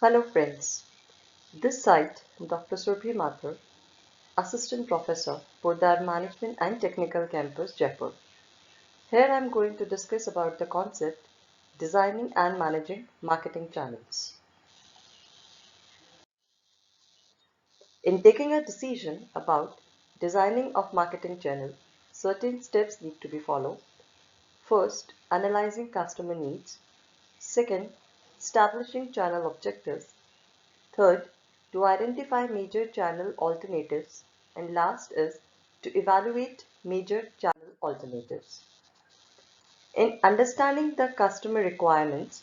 Hello friends, this side Dr. Surbhi Mathur, Assistant Professor, Poddar Management and Technical Campus, Jaipur. Here I am going to discuss about the concept designing and managing marketing channels. In taking a decision about designing of marketing channel, certain steps need to be followed. First, analyzing customer needs. Second, establishing channel objectives. Third, to identify major channel alternatives, and last is to evaluate major channel alternatives. In understanding the customer requirements,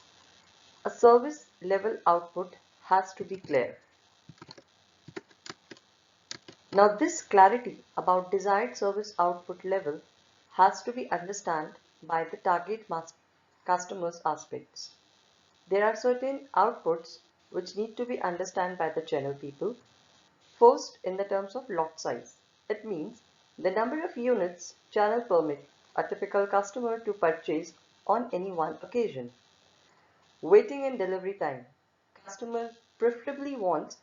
a service level output has to be clear. Now this clarity about desired service output level has to be understood by the target customers aspects. There are certain outputs which need to be understood by the channel people. First, in the terms of lot size, it means the number of units channel permit a typical customer to purchase on any one occasion. Waiting and delivery time. Customer preferably wants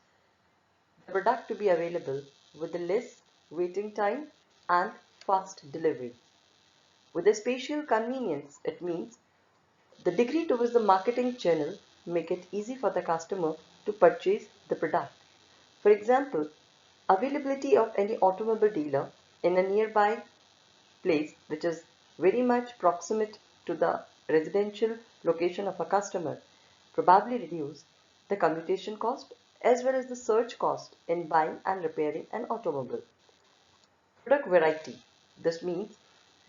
the product to be available with the less waiting time and fast delivery. With the spatial convenience, it means the degree to which the marketing channel make it easy for the customer to purchase the product. For example, availability of any automobile dealer in a nearby place which is very much proximate to the residential location of a customer probably reduce the commutation cost as well as the search cost in buying and repairing an automobile. Product variety. This means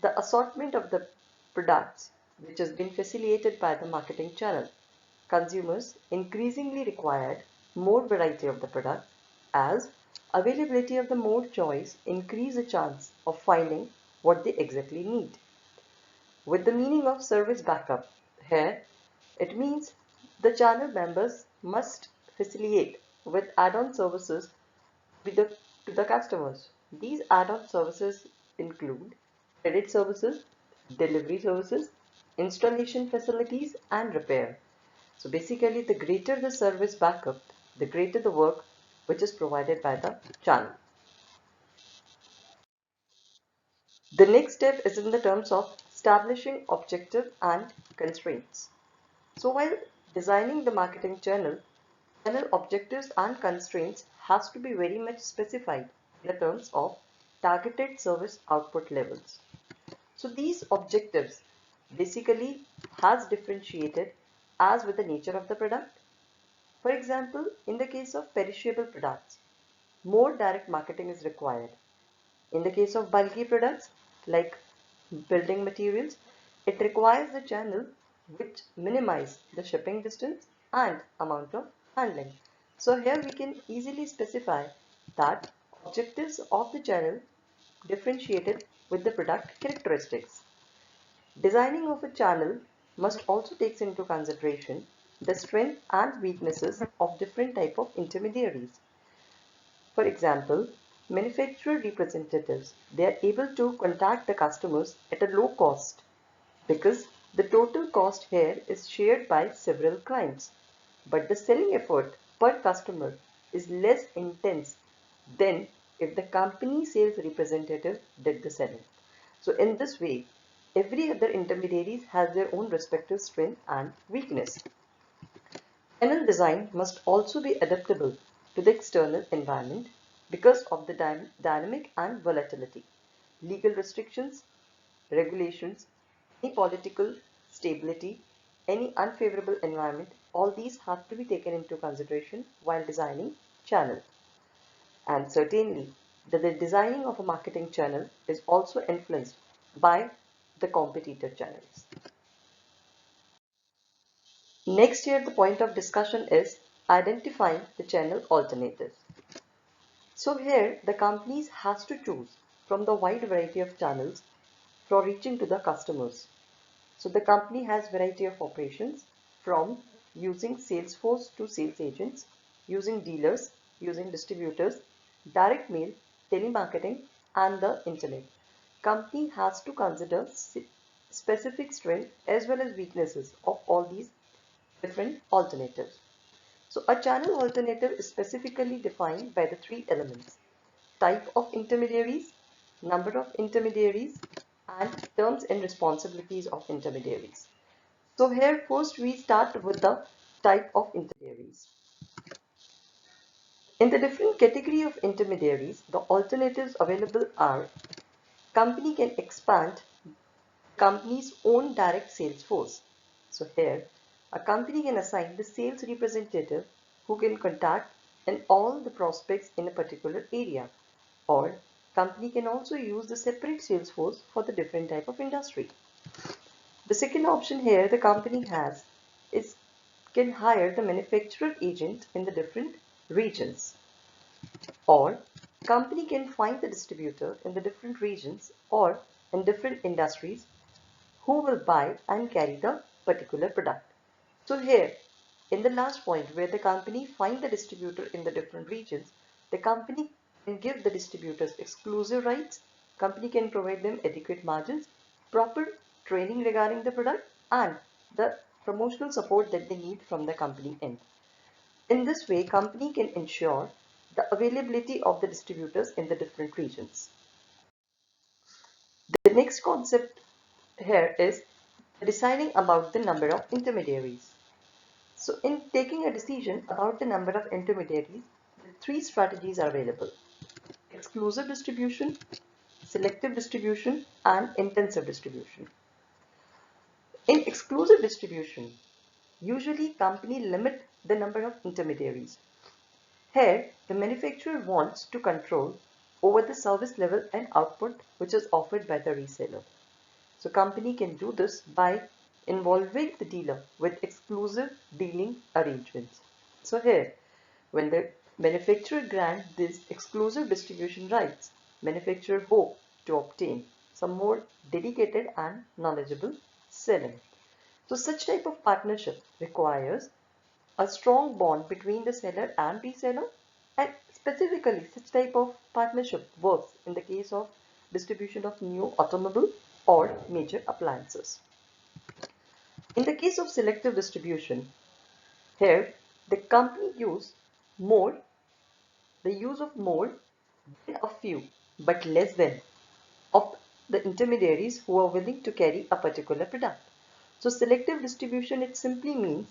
the assortment of the products which has been facilitated by the marketing channel. Consumers increasingly required more variety of the products as availability of the more choice increase the chance of finding what they exactly need. With the meaning of service backup, here it means the channel members must facilitate with add-on services to the customers. These add-on services include credit services, delivery services, installation facilities, and repair. So basically, the greater the service backup, the greater the work which is provided by the channel. The next step is in the terms of establishing objective and constraints. So while designing the marketing channel, channel objectives and constraints has to be very much specified in the terms of targeted service output levels. So these objectives basically has differentiated as with the nature of the product. For example, in the case of perishable products, more direct marketing is required. In the case of bulky products like building materials, it requires the channel which minimize the shipping distance and amount of handling. So here we can easily specify that objectives of the channel differentiated with the product characteristics. Designing of a channel must also take into consideration the strength and weaknesses of different type of intermediaries. For example, manufacturer representatives, they are able to contact the customers at a low cost because the total cost here is shared by several clients. But the selling effort per customer is less intense than if the company sales representative did the selling. So in this way, every other intermediaries has their own respective strength and weakness. Channel design must also be adaptable to the external environment because of the dynamic and volatility, legal restrictions, regulations, any political stability, any unfavorable environment, all these have to be taken into consideration while designing channel. And certainly, the designing of a marketing channel is also influenced by the competitor channels. Next here, the point of discussion is identifying the channel alternatives. So here, the companies has to choose from the wide variety of channels for reaching to the customers. So the company has variety of operations from using Salesforce to sales agents, using dealers, using distributors, direct mail, telemarketing, and the internet. Company has to consider specific strengths as well as weaknesses of all these different alternatives. So a channel alternative is specifically defined by the three elements: type of intermediaries, number of intermediaries, and terms and responsibilities of intermediaries. So here first we start with the type of intermediaries. In the different category of intermediaries, the alternatives available are: company can expand company's own direct sales force. So here, a company can assign the sales representative who can contact and all the prospects in a particular area. Or company can also use the separate sales force for the different type of industry. The second option here the company has is can hire the manufacturer agent in the different regions. Or company can find the distributor in the different regions or in different industries who will buy and carry the particular product. So here, in the last point where the company find the distributor in the different regions, the company can give the distributors exclusive rights, company can provide them adequate margins, proper training regarding the product, and the promotional support that they need from the company end. In this way, company can ensure the availability of the distributors in the different regions. The next concept here is deciding about the number of intermediaries. So in taking a decision about the number of intermediaries, three strategies are available: exclusive distribution, selective distribution, and intensive distribution. In exclusive distribution, usually company limit the number of intermediaries. Here, the manufacturer wants to control over the service level and output which is offered by the reseller. So company can do this by involving the dealer with exclusive dealing arrangements. So here, when the manufacturer grants these exclusive distribution rights, manufacturer hope to obtain some more dedicated and knowledgeable selling. So such type of partnership requires a strong bond between the seller and reseller, and specifically such type of partnership works in the case of distribution of new automobile or major appliances. In the case of selective distribution, here the company more use of more than a few but less than of the intermediaries who are willing to carry a particular product. So selective distribution, it simply means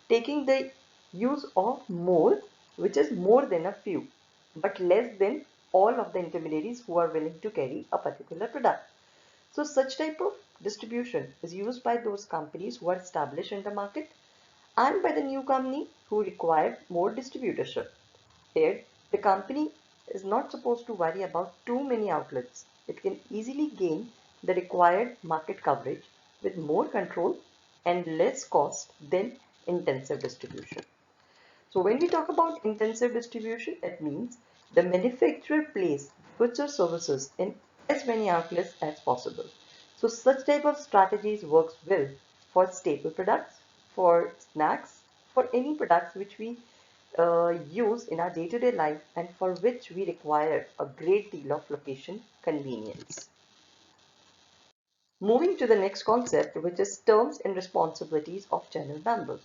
taking the use of more, which is more than a few but less than all of the intermediaries who are willing to carry a particular product. So such type of distribution is used by those companies who are established in the market and by the new company who require more distributorship. Here, the company is not supposed to worry about too many outlets. It can easily gain the required market coverage with more control and less cost than intensive distribution. So when we talk about intensive distribution, it means the manufacturer place goods or services in as many outlets as possible. So such type of strategies works well for staple products, for snacks, for any products which we use in our day-to-day life and for which we require a great deal of location convenience. Moving to the next concept, which is terms and responsibilities of channel members.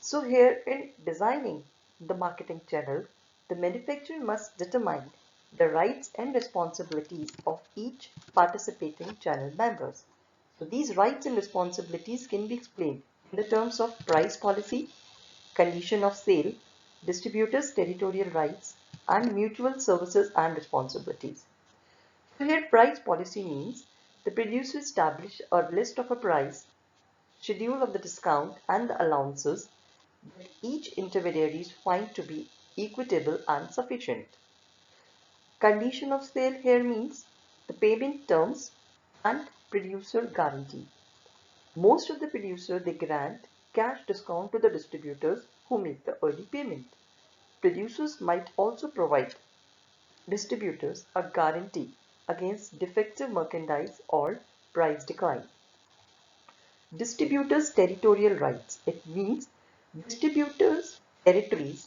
So here in designing the marketing channel, the manufacturer must determine the rights and responsibilities of each participating channel members. So these rights and responsibilities can be explained in the terms of price policy, condition of sale, distributors' territorial rights, and mutual services and responsibilities. So here price policy means the producer establish a list of a price, schedule of the discount and the allowances that each intermediaries find to be equitable and sufficient. Condition of sale here means the payment terms and producer guarantee. Most of the producer they grant cash discount to the distributors who make the early payment. Producers might also provide distributors a guarantee against defective merchandise or price decline. Distributors' territorial rights. It means distributors' territories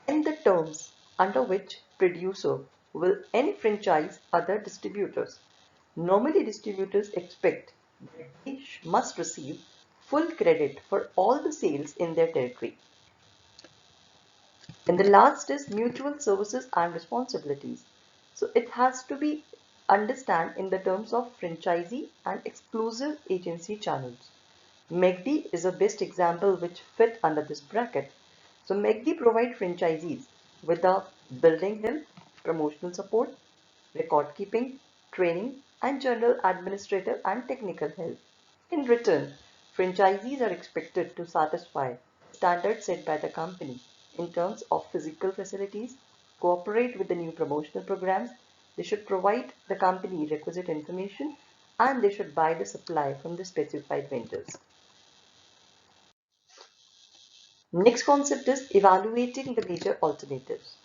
and the terms under which producer will enfranchise other distributors. Normally, distributors expect that they must receive full credit for all the sales in their territory. And the last is mutual services and responsibilities. So it has to be understand in the terms of franchisee and exclusive agency channels. MACD is a best example which fit under this bracket. So MACD provide franchisees with the building help, promotional support, record keeping, training, and general administrative and technical help. In return, franchisees are expected to satisfy standards set by the company in terms of physical facilities, cooperate with the new promotional programs, they should provide the company requisite information, and they should buy the supply from the specified vendors. Next concept is evaluating the major alternatives.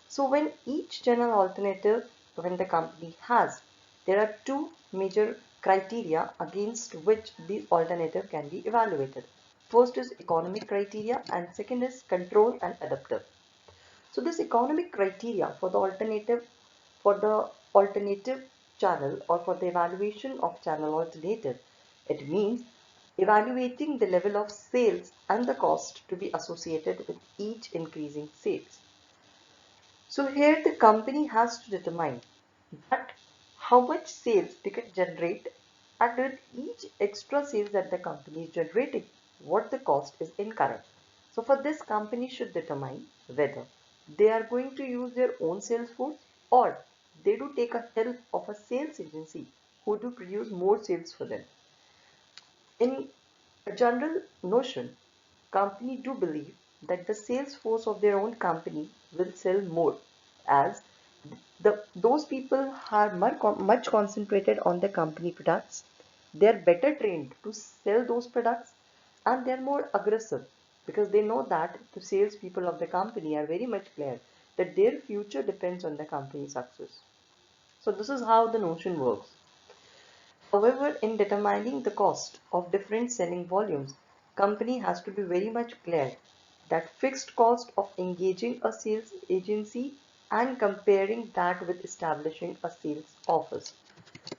So when each general alternative when the company has, there are two major criteria against which the alternative can be evaluated. First is economic criteria and second is control and adaptive. So this economic criteria for the alternative channel or for the evaluation of channel alternative, it means evaluating the level of sales and the cost to be associated with each increasing sales. So here the company has to determine that how much sales they can generate, and with each extra sales that the company is generating, what the cost is incurred. So for this, company should determine whether they are going to use their own sales force or they do take a help of a sales agency who do produce more sales for them. In a general notion, companies do believe that the sales force of their own company will sell more, as those people are much concentrated on the company products. They are better trained to sell those products and they are more aggressive because they know that the sales people of the company are very much clear that their future depends on the company's success. So this is how the notion works. However, in determining the cost of different selling volumes, company has to be very much clear that fixed cost of engaging a sales agency and comparing that with establishing a sales office.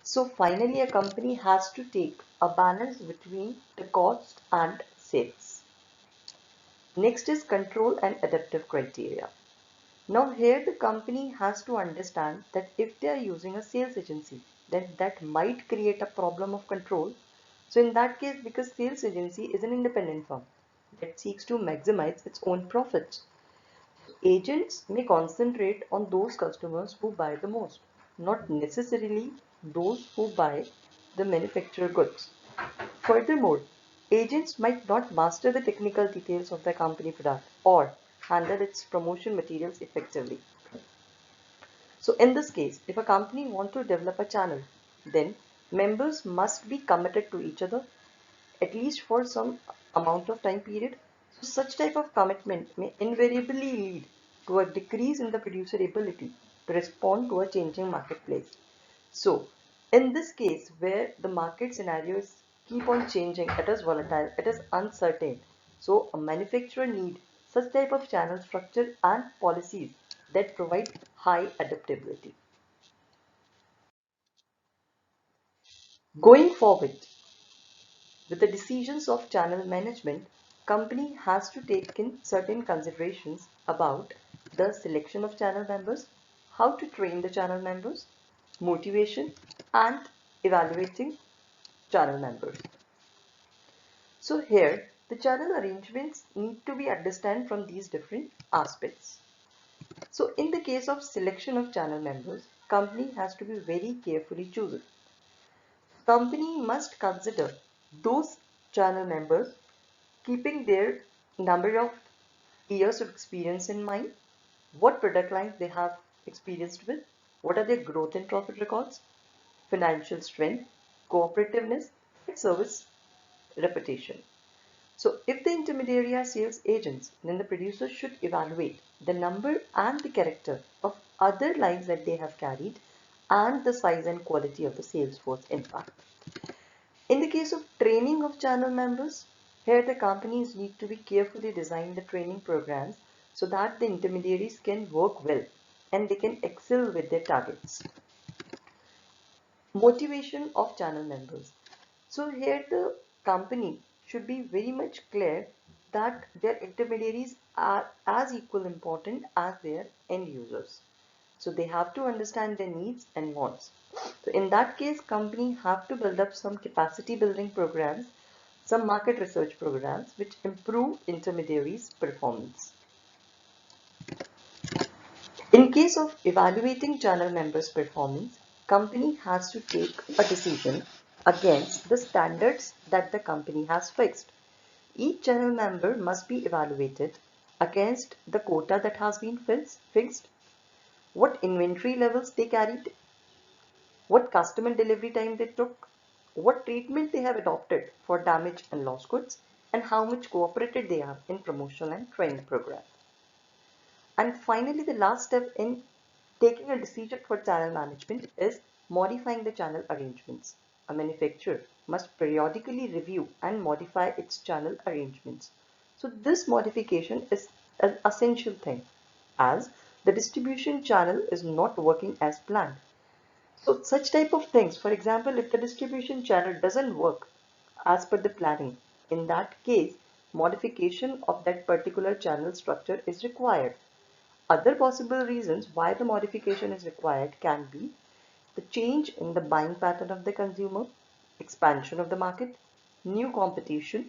So finally, a company has to take a balance between the cost and sales. Next is control and adaptive criteria. Now here the company has to understand that if they are using a sales agency, then that might create a problem of control. So in that case, because sales agency is an independent firm that seeks to maximize its own profits, agents may concentrate on those customers who buy the most, not necessarily those who buy the manufactured goods. Furthermore, agents might not master the technical details of the company product or handle its promotion materials effectively. So in this case, if a company wants to develop a channel, then members must be committed to each other at least for some amount of time period. So such type of commitment may invariably lead to a decrease in the producer ability to respond to a changing marketplace. So in this case where the market scenarios keep on changing, it is volatile, it is uncertain. So a manufacturer need such type of channel structure and policies that provide high adaptability. Going forward, with the decisions of channel management, company has to take in certain considerations about the selection of channel members, how to train the channel members, motivation, and evaluating channel members. So here, the channel arrangements need to be understood from these different aspects. So in the case of selection of channel members, company has to be very carefully chosen. Company must consider those channel members keeping their number of years of experience in mind, what product lines they have experienced with, what are their growth and profit records, financial strength, cooperativeness, and service reputation. So if the intermediary are sales agents, then the producer should evaluate the number and the character of other lines that they have carried and the size and quality of the sales force impact. In the case of training of channel members, here the companies need to be carefully design the training programs so that the intermediaries can work well and they can excel with their targets. Motivation of channel members. So here the company should be very much clear that their intermediaries are as equal important as their end users. So they have to understand their needs and wants. So in that case, company have to build up some capacity building programs, some market research programs which improve intermediaries' performance. In case of evaluating channel members' performance, company has to take a decision against the standards that the company has fixed. Each channel member must be evaluated against the quota that has been fixed, what inventory levels they carried, what customer delivery time they took, what treatment they have adopted for damaged and lost goods, and how much cooperated they are in promotion and training program. And finally, the last step in taking a decision for channel management is modifying the channel arrangements. A manufacturer must periodically review and modify its channel arrangements. So this modification is an essential thing as the distribution channel is not working as planned. So such type of things, for example, if the distribution channel doesn't work as per the planning, in that case, modification of that particular channel structure is required. Other possible reasons why the modification is required can be the change in the buying pattern of the consumer, expansion of the market, new competition,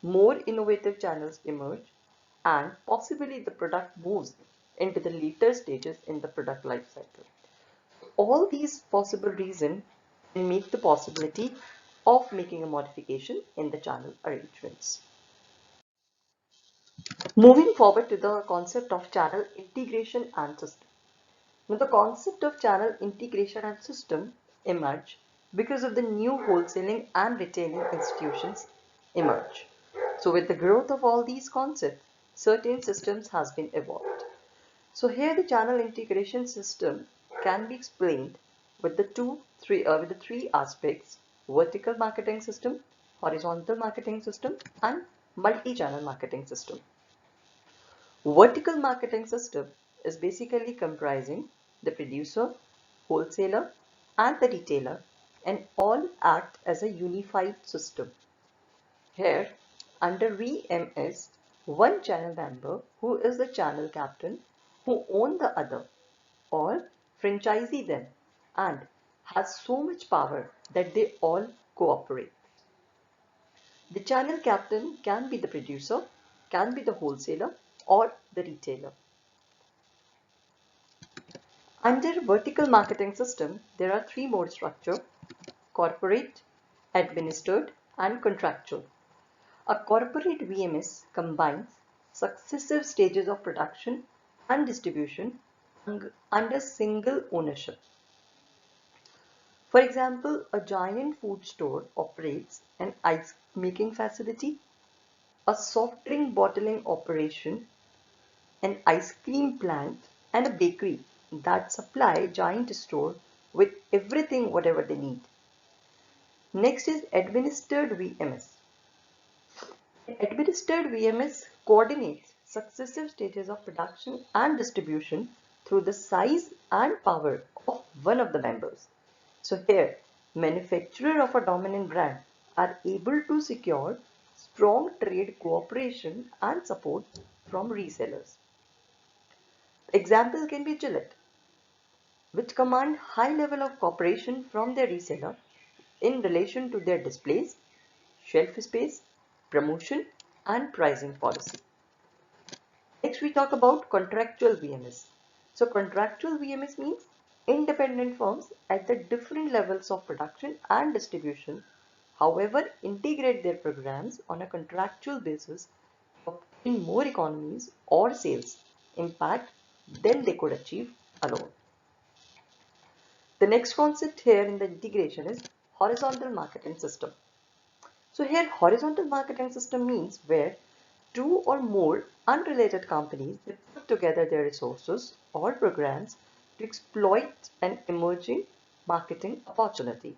more innovative channels emerge, and possibly the product moves into the later stages in the product life cycle. All these possible reasons can make the possibility of making a modification in the channel arrangements. Moving forward to the concept of channel integration and system. Now, the concept of channel integration and system emerge because of the new wholesaling and retailing institutions emerge. So with the growth of all these concepts, certain systems has been evolved. So here the channel integration system can be explained with the three aspects: vertical marketing system, horizontal marketing system, and multi-channel marketing system. Vertical marketing system is basically comprising the producer, wholesaler, and the retailer, and all act as a unified system. Here, under VMS, one channel member who is the channel captain who own the other or franchisee them and has so much power that they all cooperate. The channel captain can be the producer, can be the wholesaler or the retailer. Under vertical marketing system, there are three more structure: corporate, administered, and contractual. A corporate VMS combines successive stages of production and distribution under single ownership. For example, a giant food store operates an ice making facility, a soft drink bottling operation, an ice cream plant, and a bakery that supply giant store with everything whatever they need. Next is administered VMS. Administered VMS coordinates successive stages of production and distribution through the size and power of one of the members. So here, manufacturer of a dominant brand are able to secure strong trade cooperation and support from resellers. Example can be Gillette, which command high level of cooperation from their reseller in relation to their displays, shelf space, promotion, and pricing policy. Next, we talk about contractual VMS. So, contractual VMS means independent firms at the different levels of production and distribution, however, integrate their programs on a contractual basis to obtain more economies or sales impact than they could achieve alone. The next concept here in the integration is horizontal marketing system. So here horizontal marketing system means where two or more unrelated companies they put together their resources or programs to exploit an emerging marketing opportunity.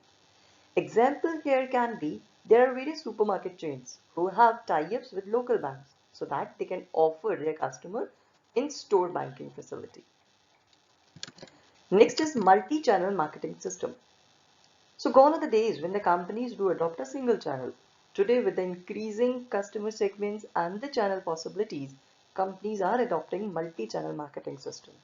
Example here can be there are various supermarket chains who have tie-ups with local banks so that they can offer their customer in-store banking facility. Next is multi-channel marketing system. So gone are the days when the companies do adopt a single channel. Today, with the increasing customer segments and the channel possibilities, companies are adopting multi-channel marketing system.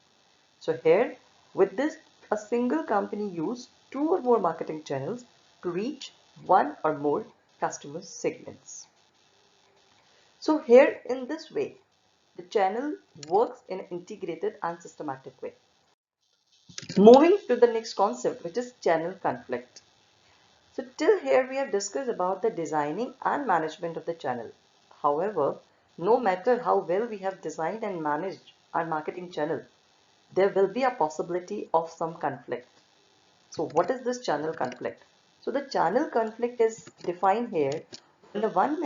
So here, with this, a single company use two or more marketing channels to reach one or more customer segments. So here, in this way, the channel works in an integrated and systematic way. Moving to the next concept, which is channel conflict. So till here we have discussed about the designing and management of the channel. However, no matter how well we have designed and managed our marketing channel, there will be a possibility of some conflict. So what is this channel conflict? So the channel conflict is defined here when the one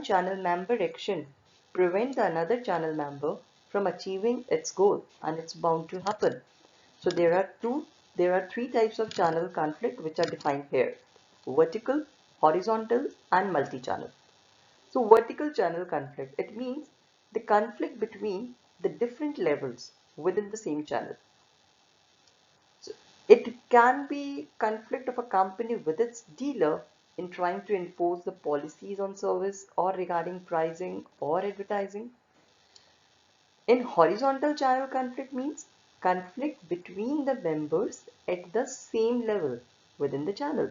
channel member action prevent another channel member from achieving its goal, and it's bound to happen. So there are three types of channel conflict which are defined here: vertical, horizontal, and multi-channel. So vertical channel conflict, it means the conflict between the different levels within the same channel. So it can be conflict of a company with its dealer in trying to enforce the policies on service or regarding pricing or advertising. In horizontal channel conflict means conflict between the members at the same level within the channel.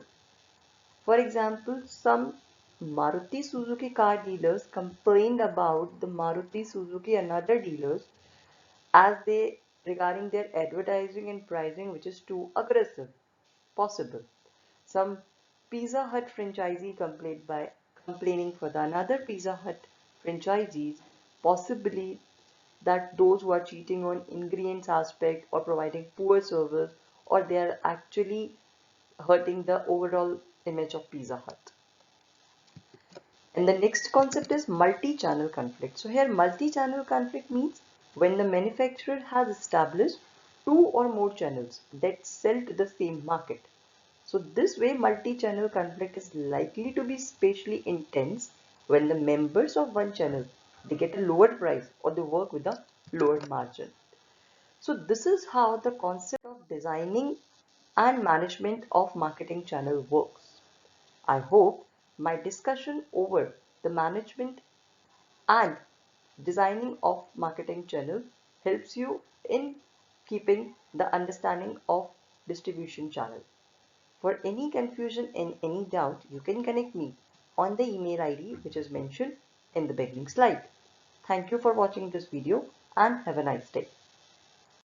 For example, some Maruti Suzuki car dealers complained about the Maruti Suzuki another dealers as they regarding their advertising and pricing which is too aggressive. Possible. Some Pizza Hut franchisee complaining for the another Pizza Hut franchisees, possibly that those who are cheating on ingredients aspect or providing poor service, or they are actually hurting the overall image of Pizza Hut. And the next concept is multi-channel conflict. So here multi-channel conflict means when the manufacturer has established two or more channels that sell to the same market. So this way multi-channel conflict is likely to be especially intense when the members of one channel, they get a lower price or they work with a lower margin. So this is how the concept of designing and management of marketing channel works. I hope my discussion over the management and designing of marketing channel helps you in keeping the understanding of distribution channel. For any confusion and any doubt, you can connect me on the email ID which is mentioned in the beginning slide. Thank you for watching this video and have a nice day.